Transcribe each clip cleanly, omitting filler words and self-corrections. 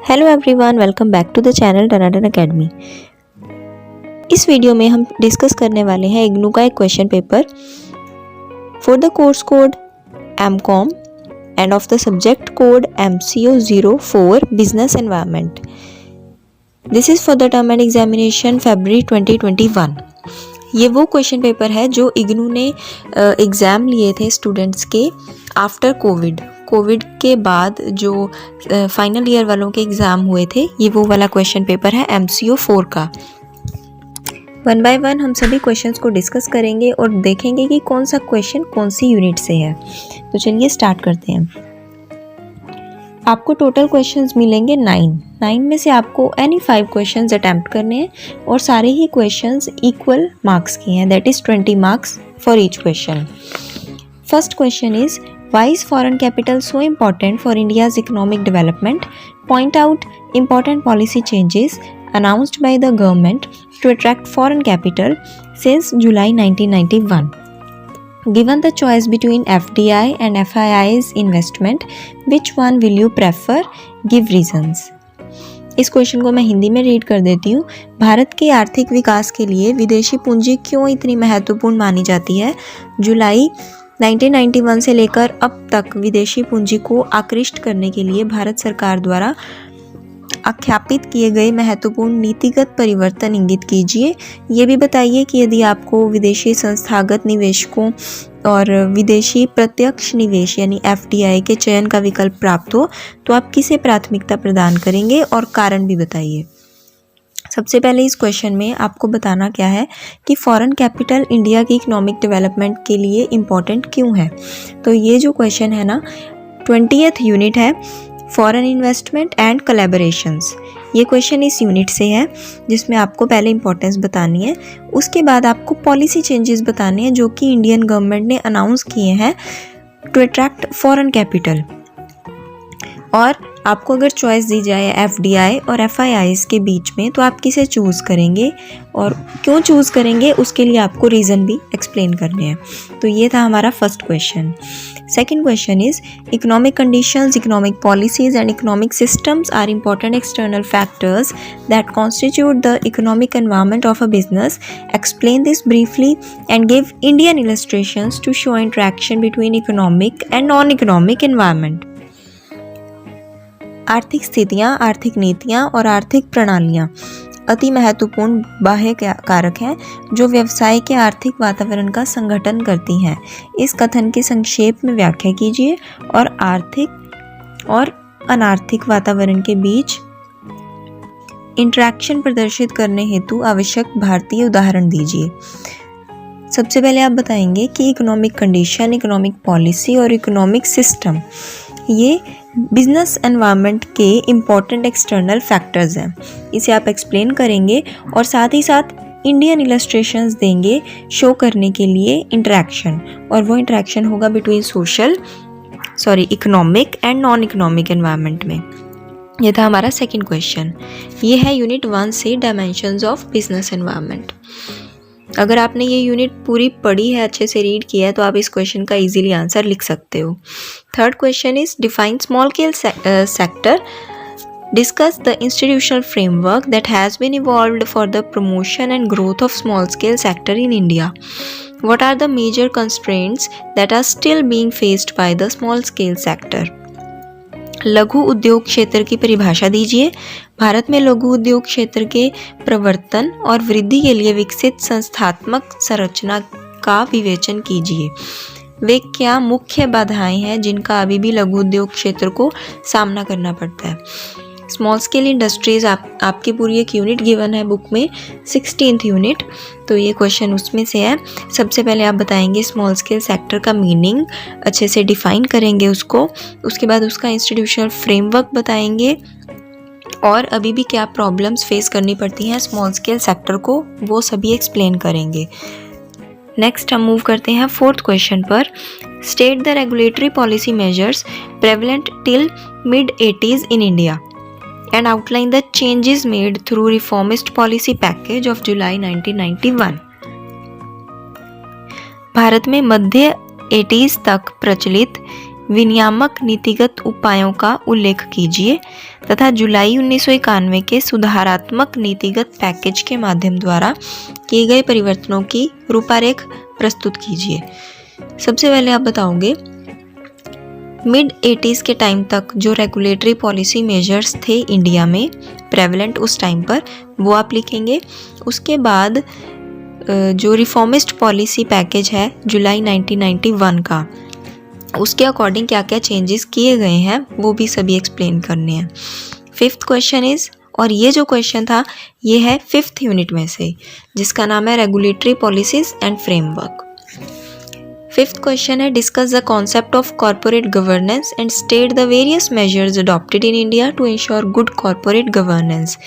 Hello everyone, welcome back to the channel Tanatan academy. इस video में हम डिस्कस करने वाले हैं इग्नू का एक question paper for the course code MCom and of the subject code MCO04 business environment. This is for the term end examination February 2021। ये वो क्वेश्चन पेपर है जो इग्नू ने एग्ज़ाम लिए थे स्टूडेंट्स के आफ्टर कोविड के बाद जो फाइनल ईयर वालों के एग्ज़ाम हुए थे, ये वो वाला क्वेश्चन पेपर है MCO4 का। वन बाय वन हम सभी क्वेश्चंस को डिस्कस करेंगे और देखेंगे कि कौन सा क्वेश्चन कौन सी यूनिट से है। तो चलिए स्टार्ट करते हैं। आपको टोटल क्वेश्चंस मिलेंगे 9 में से आपको एनी 5 क्वेश्चंस अटैम्प्ट करने हैं और सारे ही क्वेश्चंस इक्वल मार्क्स के हैं, that is 20 marks for each question. First question is why is foreign capital so important for India's economic development? Point out important policy changes announced by the government to attract foreign capital since July 1991. Given the choice between FDI and FII's investment, which one will you prefer? Give reasons. इस question को मैं हिंदी में read कर देती हूँ। भारत के आर्थिक विकास के लिए विदेशी पूंजी क्यों इतनी महत्वपूर्ण मानी जाती है? जुलाई 1991 से लेकर अब तक विदेशी पूंजी को आकृष्ट करने के लिए भारत सरकार द्वारा आख्यापित किए गए महत्वपूर्ण नीतिगत परिवर्तन इंगित कीजिए। ये भी बताइए कि यदि आपको विदेशी संस्थागत निवेशकों और विदेशी प्रत्यक्ष निवेश यानी FDI के चयन का विकल्प प्राप्त हो तो आप किसे प्राथमिकता प्रदान करेंगे और कारण भी बताइए। सबसे पहले इस क्वेश्चन में आपको बताना क्या है कि फॉरेन कैपिटल इंडिया की इकोनॉमिक डेवलपमेंट के लिए इम्पॉर्टेंट क्यों है। तो ये जो क्वेश्चन है ना 20th यूनिट है, फॉरेन इन्वेस्टमेंट एंड कोलैबोरेशंस। ये क्वेश्चन इस यूनिट से है जिसमें आपको पहले इंपॉर्टेंस बतानी है, उसके बाद आपको पॉलिसी चेंजेस बताने हैं जो कि इंडियन गवर्नमेंट ने अनाउंस किए हैं टू अट्रैक्ट फॉरेन कैपिटल। और आपको अगर चॉइस दी जाए FDI और FIIs के बीच में तो आप किसे चूज़ करेंगे और क्यों चूज़ करेंगे, उसके लिए आपको रीज़न भी एक्सप्लेन करने हैं। तो ये था हमारा first question. Second question is economic conditions, economic policies and economic systems are important external factors that constitute the economic environment of a business. Explain this briefly and give Indian illustrations to show interaction between economic and non economic environment. आर्थिक स्थितियाँ, आर्थिक नीतियाँ और आर्थिक प्रणालियाँ अति महत्वपूर्ण बाह्य कारक हैं जो व्यवसाय के आर्थिक वातावरण का संगठन करती हैं। इस कथन की संक्षेप में व्याख्या कीजिए और आर्थिक और अनार्थिक वातावरण के बीच इंटरेक्शन प्रदर्शित करने हेतु आवश्यक भारतीय उदाहरण दीजिए। सबसे पहले आप बताएंगे कि इकोनॉमिक कंडीशन, इकोनॉमिक पॉलिसी और इकोनॉमिक सिस्टम ये बिजनेस एनवायरनमेंट के इम्पॉर्टेंट एक्सटर्नल फैक्टर्स हैं। इसे आप एक्सप्लेन करेंगे और साथ ही साथ इंडियन इलस्ट्रेशंस देंगे शो करने के लिए इंटरेक्शन, और वो इंटरेक्शन होगा between economic and non economic environment में। ये था हमारा सेकंड क्वेश्चन। ये है यूनिट 1 से डायमेंशंस ऑफ बिजनेस एनवायरनमेंट। अगर आपने ये यूनिट पूरी पढ़ी है, अच्छे से रीड किया है, तो आप इस क्वेश्चन का इजीली आंसर लिख सकते हो। Third question is define small scale sector, discuss the institutional framework that has been evolved for the promotion and growth of small scale sector in India. What are the major constraints that are still being faced by the small scale sector. लघु उद्योग क्षेत्र की परिभाषा दीजिए। भारत में लघु उद्योग क्षेत्र के प्रवर्तन और वृद्धि के लिए विकसित संस्थात्मक संरचना का विवेचन कीजिए। वे क्या मुख्य बाधाएं हैं जिनका अभी भी लघु उद्योग क्षेत्र को सामना करना पड़ता है। स्मॉल स्केल इंडस्ट्रीज आपकी पूरी एक यूनिट गिवन है बुक में, 16th यूनिट। तो ये क्वेश्चन उसमें से है। सबसे पहले आप बताएंगे स्मॉल स्केल सेक्टर का मीनिंग, अच्छे से डिफाइन करेंगे उसको, उसके बाद उसका इंस्टीट्यूशनल फ्रेमवर्क बताएंगे और अभी भी क्या प्रॉब्लम्स फेस करनी पड़ती हैं स्मॉल स्केल सेक्टर को, वो सभी एक्सप्लेन करेंगे। नेक्स्ट हम मूव करते हैं फोर्थ क्वेश्चन पर। State the regulatory policy measures prevalent till mid-80s in India and outline the changes made through reformist policy package of July 1991. Bharat में मध्य 80s तक प्रचलित विनियामक नीतिगत उपायों का उल्लेख कीजिए तथा जुलाई 1991 के सुधारात्मक नीतिगत पैकेज के माध्यम द्वारा किए गए परिवर्तनों की रूपरेख प्रस्तुत कीजिए। सबसे पहले आप बताओगे मिड 80s के टाइम तक जो रेगुलेटरी पॉलिसी मेजर्स थे इंडिया में प्रेवलेंट उस टाइम पर, वो आप लिखेंगे। उसके बाद जो रिफॉर्मिस्ट पॉलिसी पैकेज है जुलाई 1991 का, उसके अकॉर्डिंग क्या क्या चेंजेस किए गए हैं वो भी सभी एक्सप्लेन करने हैं। 5th क्वेश्चन इज, और ये जो क्वेश्चन था ये है 5th यूनिट में से, जिसका नाम है regulatory policies and framework. 5th question है discuss the concept of corporate governance and state the various measures adopted in India to ensure good corporate governance.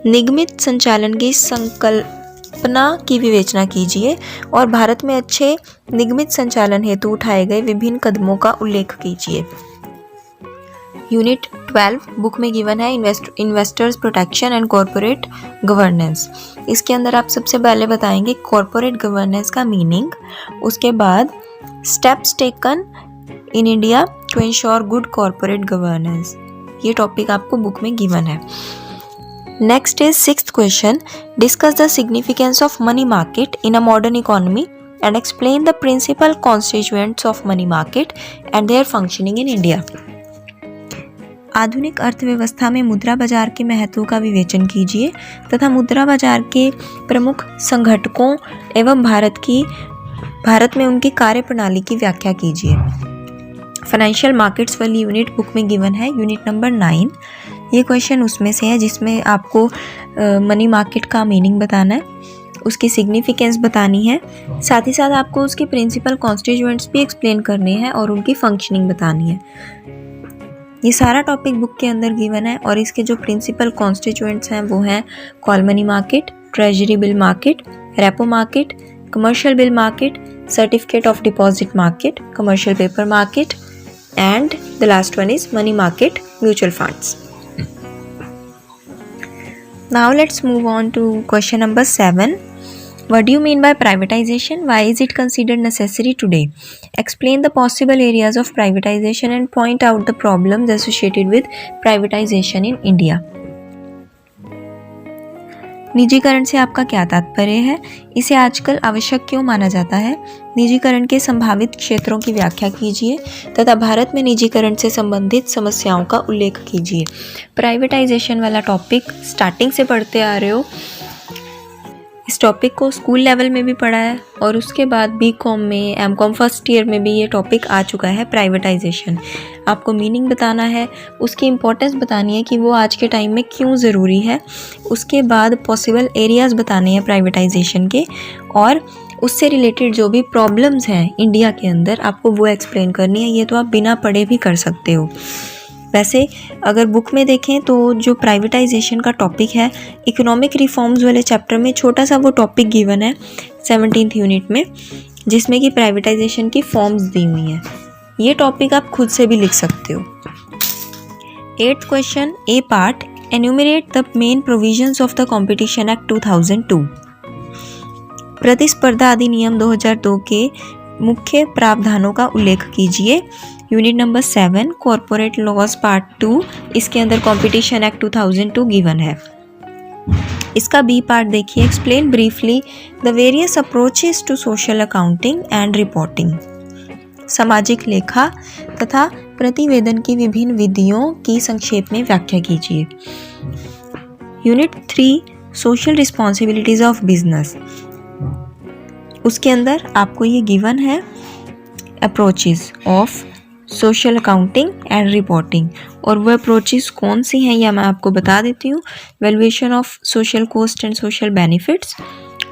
निगमित संचालन की संकल्पना की विवेचना कीजिए और भारत में अच्छे निगमित संचालन हेतु उठाए गए विभिन्न कदमों का उल्लेख कीजिए। यूनिट 12 बुक में गिवन है investors protection and corporate governance. इसके अंदर आप सबसे पहले बताएंगे कॉर्पोरेट गवर्नेंस का मीनिंग, उसके बाद steps taken in India to ensure good corporate governance. ये टॉपिक आपको बुक में गिवन है। Next is 6th question, discuss the significance of money market in a modern economy and explain the principal constituents of money market and their functioning in India. आधुनिक अर्थव्यवस्था में मुद्रा बाजार के महत्व का विवेचन कीजिए तथा मुद्रा बाजार के प्रमुख संघटकों एवं भारत में उनकी कार्यप्रणाली की व्याख्या कीजिए। फाइनेंशियल मार्केट्स वाली यूनिट बुक में गिवन है, यूनिट नंबर 9। ये क्वेश्चन उसमें से है जिसमें आपको मनी मार्केट का मीनिंग बताना है, उसकी सिग्निफिकेंस बतानी है, साथ ही साथ आपको उसके प्रिंसिपल कॉन्स्टिट्यूएंट्स भी एक्सप्लेन करने हैं और उनकी फंक्शनिंग बतानी है। ये सारा टॉपिक बुक के अंदर गिवन है और इसके जो प्रिंसिपल कॉन्स्टिट्यूएंट्स हैं वो हैं call money market, treasury bill market, repo market, commercial bill market, certificate of deposit market, commercial paper market and the last one is money market mutual funds. Now let's move on to question number 7. What do you mean by privatization? Why is it considered necessary today? Explain the possible areas of privatization and point out the problems associated with privatization in India. निजीकरण से आपका क्या तात्पर्य है? इसे आजकल आवश्यक क्यों माना जाता है? निजीकरण के संभावित क्षेत्रों की व्याख्या कीजिए तथा भारत में निजीकरण से संबंधित समस्याओं का उल्लेख कीजिए। प्राइवेटाइजेशन वाला टॉपिक स्टार्टिंग से पढ़ते आ रहे हो, इस टॉपिक को स्कूल लेवल में भी पढ़ा है और उसके बाद बीकॉम में, एमकॉम फर्स्ट ईयर में भी ये टॉपिक आ चुका है प्राइवेटाइजेशन। आपको मीनिंग बताना है, उसकी इम्पोर्टेंस बतानी है कि वो आज के टाइम में क्यों ज़रूरी है, उसके बाद पॉसिबल एरियाज़ बताने हैं प्राइवेटाइजेशन के और उससे रिलेटेड जो भी प्रॉब्लम्स हैं इंडिया के अंदर आपको वो एक्सप्लेन करनी है। ये तो आप बिना पढ़े भी कर सकते हो। वैसे अगर बुक में देखें तो जो प्राइवेटाइजेशन का टॉपिक है इकोनॉमिक रिफॉर्म्स वाले चैप्टर में छोटा सा वो टॉपिक गिवन है 17th यूनिट में, जिसमें कि प्राइवेटाइजेशन की फॉर्म्स दी हुई हैं। ये टॉपिक आप खुद से भी लिख सकते हो। 8th question, A part, enumerate the main provisions of the competition act 2002। प्रतिस्पर्धा अधिनियम 2002 के मुख्य प्रावधानों का उल्लेख कीजिए। Unit number 7, corporate laws part 2, इसके अंदर कॉम्पिटिशन एक्ट 2002 गिवन है। इसका बी पार्ट देखिए, explain briefly the various approaches to social accounting and reporting. सामाजिक लेखा तथा प्रतिवेदन की विभिन्न विधियों की संक्षेप में व्याख्या कीजिए। Unit 3, social responsibilities of business, उसके अंदर आपको ये गिवन है approaches of social accounting and reporting, और वो अप्रोचेस कौन सी हैं या मैं आपको बता देती हूँ। Valuation of social cost and social benefits,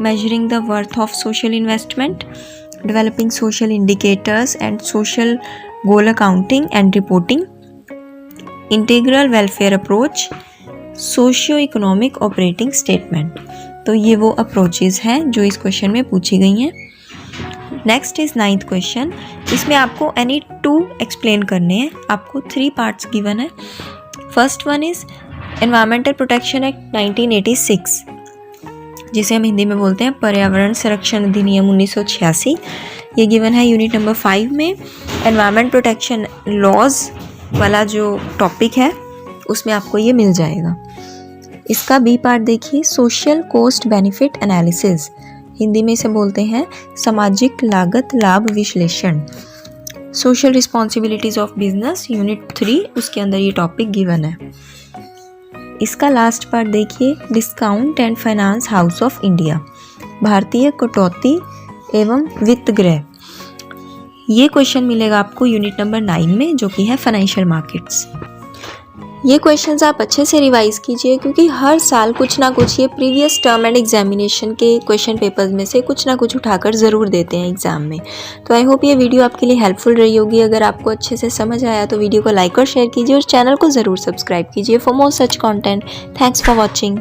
measuring the worth of social investment, developing social indicators and social goal accounting and reporting, integral welfare approach, socio economic operating statement. तो ये वो अप्रोचेस हैं जो इस क्वेश्चन में पूछी गई हैं। नेक्स्ट इज 9th क्वेश्चन, इसमें आपको एनी 2 एक्सप्लेन करने हैं। आपको 3 पार्ट्स गिवन है। First one is environmental protection act 1986, जिसे हम हिंदी में बोलते हैं पर्यावरण संरक्षण अधिनियम 1986। ये गिवन है यूनिट नंबर 5 में। एनवायरनमेंट प्रोटेक्शन लॉज वाला जो टॉपिक है उसमें आपको ये मिल जाएगा। इसका बी पार्ट देखिए, social cost benefit analysis, Hindi में इसे बोलते हैं सामाजिक लागत लाभ विश्लेषण। Social responsibilities of business unit 3, उसके अंदर ये टॉपिक गिवन है। इसका लास्ट पार्ट देखिए, discount and finance house of India, भारतीय कटौती एवं वित्त गृह। ये क्वेश्चन मिलेगा आपको यूनिट नंबर 9 में, जो कि है फाइनेंशियल मार्केट्स। ये क्वेश्चंस आप अच्छे से रिवाइज कीजिए, क्योंकि हर साल कुछ ना कुछ ये प्रीवियस टर्म एंड एग्जामिनेशन के क्वेश्चन पेपर्स में से कुछ ना कुछ उठाकर ज़रूर देते हैं एग्जाम में। तो आई होप ये वीडियो आपके लिए हेल्पफुल रही होगी। अगर आपको अच्छे से समझ आया तो वीडियो को लाइक और शेयर कीजिए और चैनल को ज़रूर सब्सक्राइब कीजिए for more such content. Thanks for watching.